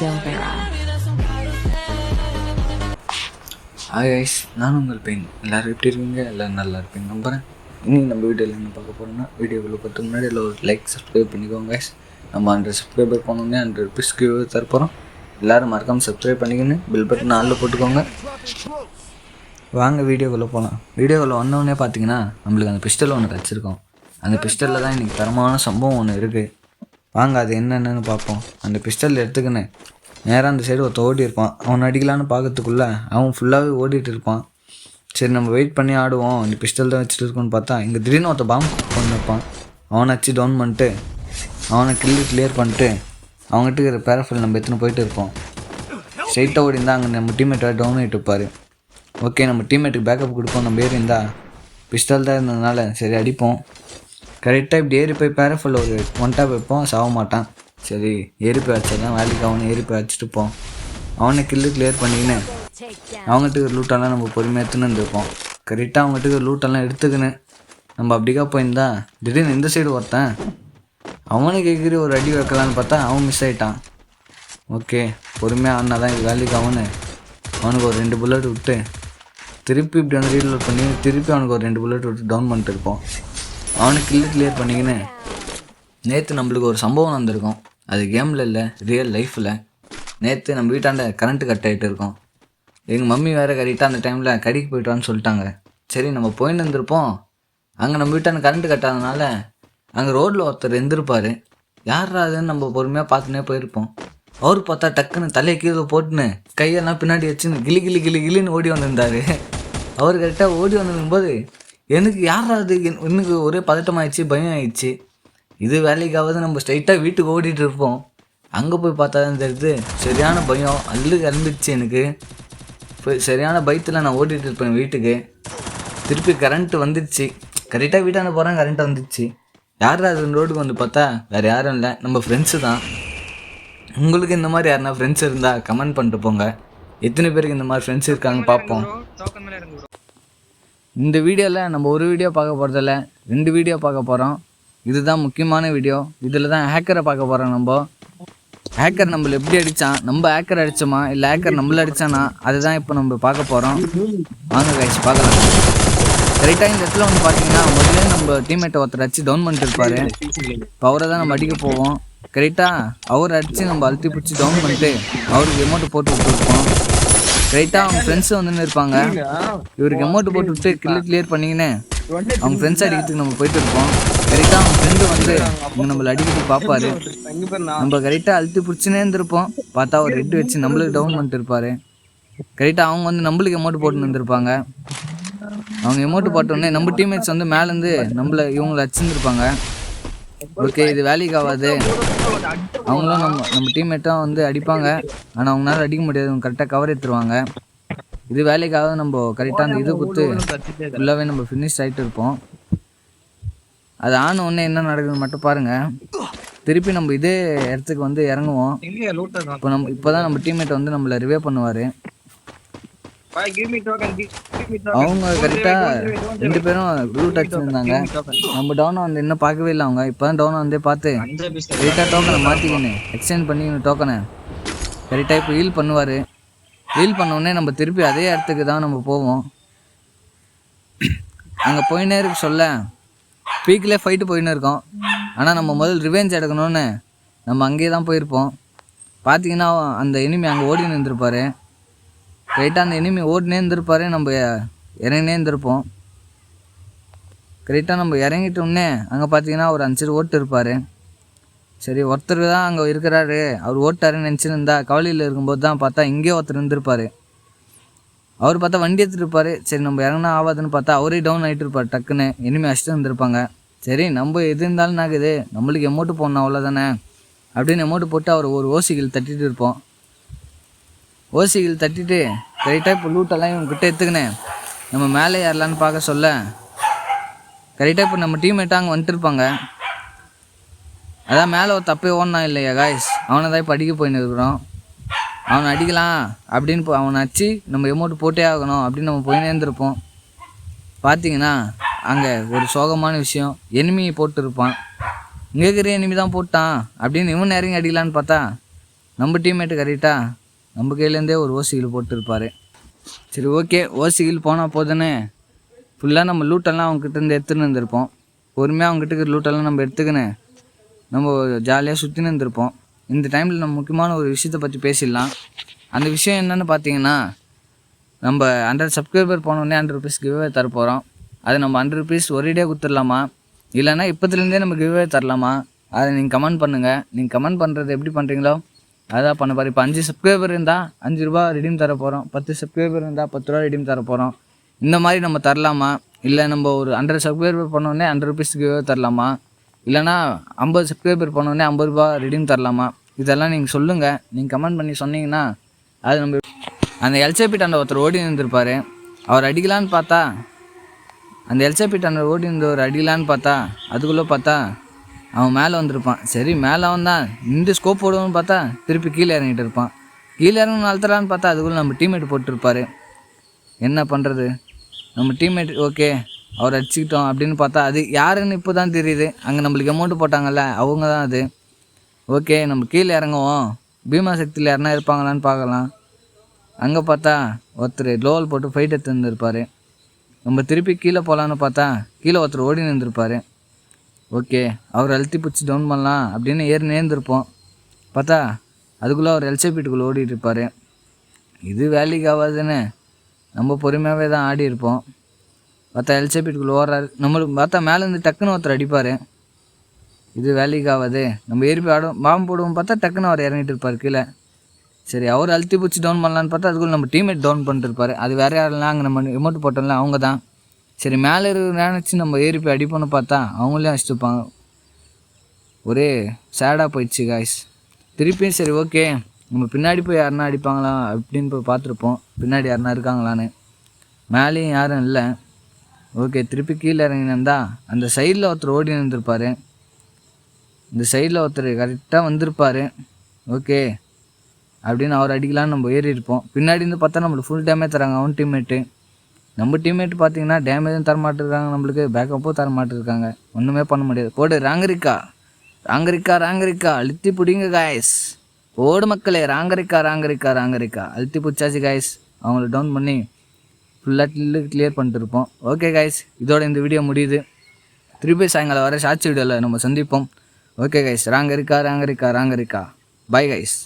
Silvera. Hi guys, நான் உங்கள் pain. எல்லோரும் எப்படி இருக்கீங்க? எல்லோரும் நல்லா இருப்பீங்க நம்புகிறேன். இன்றைக்கி நம்ம வீடியோவில் என்ன பார்க்க போகிறோம்னா, வீடியோக்குள்ளே பார்த்துக்கு முன்னாடி ஒரு லைக் சப்ஸ்கிரைப் பண்ணிக்கோங்க கைஸ். நம்ம 100 சப்ஸ்கிரைபர் போனோடனே 100 ருபீஸ்க்கு தரப்போகிறோம். எல்லோரும் மறக்காமல் சப்ஸ்கிரைப் பண்ணிக்கின்னு பில் பட்டன் ஆளில் போட்டுக்கோங்க. வாங்க வீடியோக்குள்ளே போகலாம். வீடியோக்குள்ளே வந்தோடனே பார்த்தீங்கன்னா நம்மளுக்கு அந்த பிஸ்டல் ஒன்று கிடச்சிருக்கோம். அந்த பிஸ்டலில் தான் இன்றைக்கி தரமான சம்பவம் ஒன்று இருக்குது. வாங்க அது என்னென்னு பார்ப்போம். அந்த பிஸ்டல் எடுத்துக்கின்னு நேராக அந்த சைடு ஒருத்த ஓடி இருப்பான். அவன் அடிக்கலான்னு பார்க்கறதுக்குள்ளே அவன் ஃபுல்லாகவே ஓடிட்டு இருப்பான். சரி நம்ம வெயிட் பண்ணி ஆடுவோம், இந்த பிஸ்டல் தான் வச்சுட்டு இருக்கோன்னு பார்த்தா இங்கே திடீர்னு ஒருத்த பாம்பு கொண்டு வைப்பான். அவனை வச்சு டவுன் பண்ணிட்டு அவனை கிளியர் பண்ணிட்டு அவங்ககிட்ட இருக்கிற பேராஃபில் நம்ம எத்தனை போயிட்டு இருப்போம். ஸ்ட்ரைட்டாக ஓடி இருந்தால் அங்கே நம்ம டீம்மேட்டை டவுன் ஆகிட்டு இருப்பார். ஓகே, நம்ம டீம்மேட்டுக்கு பேக்கப் கொடுப்போம். நம்ம ஏறி இருந்தால் பிஸ்டல் தான் இருந்ததுனால சரி அடிப்போம். கரெக்டாக இப்படி ஏறி போய் பேராஃபில் ஒரு ஒன் டாப் வைப்போம். சாக மாட்டான். சரி ஏறி போய் வச்சதான் வேலைக்கு அவனை ஏறி போய் வச்சுட்டுப்போம். அவனை கிளியர் பண்ணிக்கின்னு அவங்ககிட்ட லூட்டெல்லாம் நம்ம பொறுமையாக எடுத்துன்னு இருந்திருப்போம். கரெக்டாக அவங்ககிட்ட லூட்டெல்லாம் எடுத்துக்கின்னு நம்ம அப்படிக்கா போயிருந்தா திடீர்னு இந்த சைடு ஒருத்தன் அவனுக்கு எகிரி ஒரு அடி வைக்கலான்னு பார்த்தா அவன் மிஸ் ஆகிட்டான். ஓகே, பொறுமையாக ஆனா தான் இது வேலைக்கு அவனுக்கு ஒரு 2 புல்லட் விட்டு திருப்பி இப்படி வந்து ரீலோட் பண்ணி திருப்பி அவனுக்கு ஒரு 2 புல்லட் விட்டு டவுன் பண்ணிட்டு இருப்போம். அவனுக்கு கிளியர் பண்ணிக்கின்னு நேற்று நம்மளுக்கு ஒரு சம்பவம் நடந்திருக்கும். அது கேமில் இல்லை, ரியல் லைஃப்பில். நேற்று நம்ம வீட்டாண்ட கரண்ட்டு கட் ஆகிட்டு இருக்கோம். எங்கள் மம்மி வேறு கரெக்டாக அந்த டைமில் கடைக்கு போய்ட்டுவான்னு சொல்லிட்டாங்க. சரி நம்ம போயின்னு இருந்திருப்போம். அங்கே நம்ம வீட்டாண்ட கரண்ட்டு கட்டாதனால அங்கே ரோட்டில் ஒருத்தர் இருந்திருப்பார். யாராதுன்னு நம்ம பொறுமையாக பார்த்துனே போயிருப்போம். அவர் பார்த்தா டக்குன்னு தலையை கீழே போட்டுன்னு கையெல்லாம் பின்னாடி வச்சுன்னு கிளின்னு ஓடி வந்திருந்தார். அவர் கரெக்டாக ஓடி வந்திருக்கும்போது எனக்கு யாராவது எனக்கு ஒரே பதட்டமாகிடுச்சு, பயம் ஆயிடுச்சு. இது வேலைக்காவது நம்ம ஸ்ட்ரைட்டாக வீட்டுக்கு ஓடிட்டு இருப்போம். அங்கே போய் பார்த்தா தான் தெரியுது சரியான பயம் கிளம்பிடுச்சு எனக்கு. இப்போ சரியான பயத்தில் நான் ஓடிட்டு இருப்பேன் வீட்டுக்கு. திருப்பி கரண்ட்டு வந்துடுச்சு. கரெக்டாக வீட்டாண்ட போகிறேன், கரண்ட்டு வந்துடுச்சு. யாரா அது ரோடுக்கு வந்து பார்த்தா வேறு யாரும் இல்லை, நம்ம ஃப்ரெண்ட்ஸு தான். உங்களுக்கு இந்த மாதிரி யாருன்னா ஃப்ரெண்ட்ஸ் இருந்தால் கமெண்ட் பண்ணிட்டு போங்க. எத்தனை பேருக்கு இந்த மாதிரி ஃப்ரெண்ட்ஸ் இருக்காங்க பார்ப்போம். இந்த வீடியோவில் நம்ம ஒரு வீடியோ பார்க்க போகிறதில்ல, 2 வீடியோ பார்க்க போகிறோம். இதுதான் முக்கியமான வீடியோ. இதில் தான் ஹேக்கரை பார்க்க போகிறோம். நம்ம ஹேக்கர் நம்மளை எப்படி அடித்தான், நம்ம ஹேக்கர் அடித்தோமா இல்லை ஹேக்கர் நம்மளை அடித்தானா, அதுதான் இப்போ நம்ம பார்க்க போகிறோம். வாங்க கைஸ் பார்க்கலாம். கரெக்டாக இந்த இடத்துல வந்து பார்த்தீங்கன்னா முதல்ல நம்ம டீம்மேட்டை ஒருத்தர் அடிச்சு டவுன் பண்ணிட்டு இருப்பார். இப்போ அவரை தான் நம்ம அடிக்க போவோம். கரெக்டாக அவர் அடித்து நம்ம அழுத்தி பிடிச்சி டவுன் பண்ணிட்டு அவருக்கு எமௌண்ட்டு போட்டு விட்டுருப்போம். கரெக்டாக அவங்க ஃப்ரெண்ட்ஸும் வந்துன்னு இருப்பாங்க. இவருக்கு எமௌண்ட்டு போட்டு விட்டு கிளியர் பண்ணிக்கின்னு அவங்க ஃப்ரெண்ட்ஸ் அடிக்கிறதுக்கு நம்ம போயிட்டு இருப்போம். கரெக்டாக அவங்க ஃப்ரெண்டு வந்து இங்கே நம்மளை அடிக்கிறதுக்கு பார்ப்பாரு. நம்ம கரெக்டாக அழுத்தி பிடிச்சினே இருந்திருப்போம். பார்த்தா ஒரு ரெட்டு வச்சு நம்மளுக்கு டவுன் பண்ணிட்டு இருப்பாரு. கரெக்டாக அவங்க வந்து நம்மளுக்கு எமௌண்ட் போட்டு வந்துருப்பாங்க. அவங்க எமௌண்ட் போட்டோடனே நம்ம டீம்மேட்ஸ் வந்து மேலேருந்து இவங்களை வச்சுருந்துருப்பாங்க. ஓகே, இது வேலைக்கு ஆகாது. அவங்களும் நம்ம டீம்மேட்டாக வந்து அடிப்பாங்க. ஆனால் அவங்களால அடிக்க முடியாது, அவங்க கரெக்டாக கவர் எடுத்துருவாங்க. இது வேலைக்காக நம்ம கரெக்டாக அந்த இது கொடுத்து ஃபுல்லாகவே நம்ம ஃபினிஷ் ஆகிட்டு இருப்போம். அது ஆன உடனே என்ன நடக்குதுன்னு மட்டும் பாருங்கள். திருப்பி நம்ம இதே இடத்துக்கு வந்து இறங்குவோம். இப்போ தான் நம்ம டீம்மேட் வந்து நம்மளை ரிவே பண்ணுவார். அவங்க கரெக்டாக 2 பேரும் லூட் அடிச்சுருந்தாங்க. நம்ம டவுனை வந்து இன்னும் பார்க்கவே இல்லை. அவங்க இப்போ தான் டவுனை வந்து பார்த்து கரெக்டாக டோக்கனை மாற்றிக்கின்னு எக்ஸ்சேஞ்ச் பண்ணிக்கணும் டோக்கனை. கரெக்டாக இப்போ ஹீல் பண்ணுவார். ஹீல் பண்ணோடனே நம்ம திருப்பி அதே இடத்துக்கு தான் நம்ம போவோம். அங்கே போயினே இருக்க சொல்ல பீக்கிலே ஃபைட்டு போயின்னு இருக்கோம். ஆனால் நம்ம முதல் ரிவெஞ்ச் எடுக்கணும்னு நம்ம அங்கேயே தான் போயிருப்போம். பார்த்தீங்கன்னா அந்த எனிமி அங்கே ஓடினு இருந்திருப்பார். கரெக்டாக அந்த எனிமி ஓடினே இருந்திருப்பார். நம்ம இறங்கினே இருந்திருப்போம். கரெக்டாக நம்ம இறங்கிட்டோன்னே அங்கே பார்த்தீங்கன்னா ஒரு 5 சைடு ஓட்டு இருப்பார். சரி ஒருத்தர் தான் அங்கே இருக்கிறாரு, அவர் ஓட்டாருன்னு நினச்சின்னு இருந்தா கவலையில் இருக்கும்போது தான் பார்த்தா இங்கேயே ஒருத்தர் இருந்திருப்பார். அவர் பார்த்தா வண்டி எடுத்துகிட்டு இருப்பார். சரி நம்ம இறங்கினா ஆகாதுன்னு பார்த்தா அவரே டவுன் ஆகிட்டு இருப்பார். டக்குன்னு இனிமேல் அடிச்சுட்டு இருந்திருப்பாங்க. சரி நம்ம எது இருந்தாலும் ஆகுது, நம்மளுக்கு எமௌண்ட்டு போடணும் அவ்வளோதானே அப்படின்னு எமௌண்ட்டு போட்டு அவர் ஒரு ஓசிகள் தட்டிட்டு இருப்போம். ஓசிகள் தட்டிட்டு கரெக்டாக இப்போ லூட்டெல்லாம் இவங்ககிட்ட எடுத்துக்கினேன் நம்ம மேலே ஏறலான்னு பார்க்க சொல்ல கரெக்டாக இப்போ நம்ம டீம்மேட்டாக அங்கே வந்துட்டு இருப்பாங்க. அதான் மேலே ஒரு தப்பே ஓடனா இல்லையா காய்ஸ், அவனை தான் இப்போ அடிக்க போயின்னு இருக்கிறோம். அவனை அடிக்கலாம் அப்படின்னு அவனை அடிச்சு நம்ம எமௌண்ட் போட்டே ஆகணும் அப்படின்னு நம்ம போயினே இருந்திருப்போம். பார்த்தீங்கன்னா அங்கே ஒரு சோகமான விஷயம், எனிமி போட்டு இருப்பான். இங்கே இருக்கிற எனிமி தான் போட்டான் அப்படின்னு இவன் இறங்கி அடிக்கலான்னு பார்த்தா நம்ம டீம்மேட்டு கரெக்டாக நம்ம கையிலேருந்தே ஒரு ஓசிகள் போட்டுருப்பார். சரி ஓகே, ஓசிகள் போனால் போதுன்னு ஃபுல்லாக நம்ம லூட்டெல்லாம் அவங்ககிட்டேருந்து எடுத்துன்னு இருந்திருப்போம். பொறுமையாக அவங்ககிட்ட இருக்கிற லூட்டெல்லாம் நம்ம எடுத்துக்கின்னு நம்ம ஜாலியாக சுற்றின்னு இருந்திருப்போம். இந்த டைமில் நம்ம முக்கியமான ஒரு விஷயத்தை பற்றி பேசிடலாம். அந்த விஷயம் என்னென்னு பார்த்தீங்கன்னா, நம்ம 100 சப்ஸ்கிரைபர் போனோடனே 100 ருபீஸ் கிவ்அவே தர போகிறோம். அது நம்ம 100 ருபீஸ் ஒரேடியாக கொடுத்துடலாமா, இல்லைனா இப்போத்துலேருந்தே நம்ம கிவ்அவே தரலாமா, அதை நீங்கள் கமெண்ட் பண்ணுங்கள். நீங்கள் கமெண்ட் பண்ணுறது எப்படி பண்ணுறீங்களோ அதான் பண்ண போகிறோம். இப்போ 5 சப்ஸ்கிரைபர் இருந்தால் 5 ரூபா ரிடீம் தர போகிறோம். 10 சப்ஸ்கிரைபர் இருந்தால் 10 ரூபா ரிடீம் தர போகிறோம். இந்த மாதிரி நம்ம தரலாமா, இல்லை நம்ம ஒரு 100 சப்ஸ்கிரைபர் பண்ணோடனே 100 ருபீஸ் கிவ்அவே தரலாமா, இல்லைனா 50 சப்ஸ்கிரைபர் பண்ணோடனே 50 ரூபா ரிடீம் தரலாமா, இதெல்லாம் நீங்கள் சொல்லுங்கள். நீங்கள் கமெண்ட் பண்ணி சொன்னீங்கன்னா அது நம்ம அந்த எல்சேபிட்டாண்ட ஒருத்தர் ஓடி இருந்திருப்பார். அவர் அடிக்கலான்னு பார்த்தா, அந்த எல்சேபிட்டாண்ட ஓடி இருந்த ஒரு அடிக்கலான்னு பார்த்தா அதுக்குள்ளே பார்த்தா அவன் மேலே வந்திருப்பான். சரி மேலே வந்தான் இந்த ஸ்கோப் போடுவோன்னு பார்த்தா திருப்பி கீழே இறங்கிட்டு இருப்பான். கீழே இறங்கணும் அழுத்தலான்னு பார்த்தா அதுக்குள்ளே நம்ம டீம்மேட் போட்டிருப்பார். என்ன பண்ணுறது, நம்ம டீம்மேட் ஓகே அவர் அடிச்சுக்கிட்டோம் அப்படின்னு பார்த்தா அது யாருன்னு இப்போ தான் தெரியுது. அங்கே நம்மளுக்கு அமௌண்ட்டு போட்டாங்கல்ல அவங்க தான் அது. ஓகே நம்ம கீழே இறங்குவோம், பீமா சக்தியில் யாருனா இருப்பாங்களான்னு பார்க்கலாம். அங்கே பார்த்தா ஒருத்தர் லோவல் போட்டு ஃபைட் எடுத்து இருந்திருப்பார். நம்ம திருப்பி கீழே போகலான்னு பார்த்தா கீழே ஒருத்தர் ஓடி நின்றுருப்பார். ஓகே அவர் அழுத்தி பிடிச்சி டவுன் பண்ணலாம் அப்படின்னு ஏறி நேர்ந்துருப்போம். பார்த்தா அதுக்குள்ளே அவர் எல்சேபிட்டுக்குள்ளே ஓடிட்டு இருப்பார். இது வேலைக்கு ஆகாதுன்னு நம்ம பொறுமையாகவே தான் ஆடி இருப்போம். பார்த்தா எல்சேபிட்டுக்குள்ளே ஓடுறாரு. நம்மளுக்கு பார்த்தா மேலேருந்து டக்குன்னு ஒருத்தர் அடிப்பார். இது வேலைக்கு ஆகாது, நம்ம ஏறி போய் பாம்பு போடுவோம் பார்த்தா டக்குன்னு அவர் இறங்கிட்டு இருப்பார் கீழே. சரி அவர் அழுத்தி பிடிச்சி டவுன் பண்ணலான்னு பார்த்தா அதுக்குள்ளே நம்ம டீம்மேட் டவுன் பண்ணிட்டுருப்பார். அது வேறு யாரெல்லாம் அங்கே நம்ம ரிமோட் போட்டோம்ல அவங்க தான். சரி மேலே நினச்சி நம்ம ஏறி போய் அடிப்போன்னு பார்த்தா அவங்களே அடிச்சுட்டுப்பாங்க. ஒரே சேடாக போயிடுச்சு காய்ஸ். திருப்பியும் சரி ஓகே நம்ம பின்னாடி போய் யாருன்னா அடிப்பாங்களா அப்படின்னு போய் பார்த்துருப்போம், பின்னாடி யாருன்னா இருக்காங்களான்னு. மேலேயும் யாரும் இல்லை. ஓகே திருப்பி கீழே இறங்கினா அந்த சைடில் ஒருத்தர் ஓடி இருந்திருப்பார். இந்த சைடில் ஒருத்தர் கரெக்டாக வந்திருப்பார். ஓகே அப்படின்னு அவர் அடிக்கலான்னு நம்ம ஏறி இருப்போம். பின்னாடி இருந்து பார்த்தா நம்மளுக்கு ஃபுல் டேமேஜ் தராங்க அவன் டீம்மேட்டு. நம்ம டீம்மேட்டு பார்த்தீங்கன்னா டேமேஜும் தர மாட்டிருக்காங்க, நம்மளுக்கு பேக்கப்பும் தர மாட்டிருக்காங்க. ஒன்றுமே பண்ண முடியாது. போடு ராங்கரிக்கா ராங்கரிக்கா ராங்கரிக்கா அழுத்தி பிடிங்க காய்ஸ். போடு மக்களே ராங்கரிக்கா ராங்கரிக்கா ராங்கரிக்கா அழுத்தி பிடிச்சாச்சு காய்ஸ். அவங்கள டவுன் பண்ணி ஃபுல்லாக கிளியர் பண்ணிட்டு இருப்போம். ஓகே காய்ஸ், இதோட இந்த வீடியோ முடியுது. திருப்பி சாயங்காலம் வர ஷார்ட்ஸ் வீடியோவில் நம்ம சந்திப்போம். ஓகே கைஸ், ராங்கரிக்கா ராங்கரிக்கா ராங்கரிக்கா. Bye guys.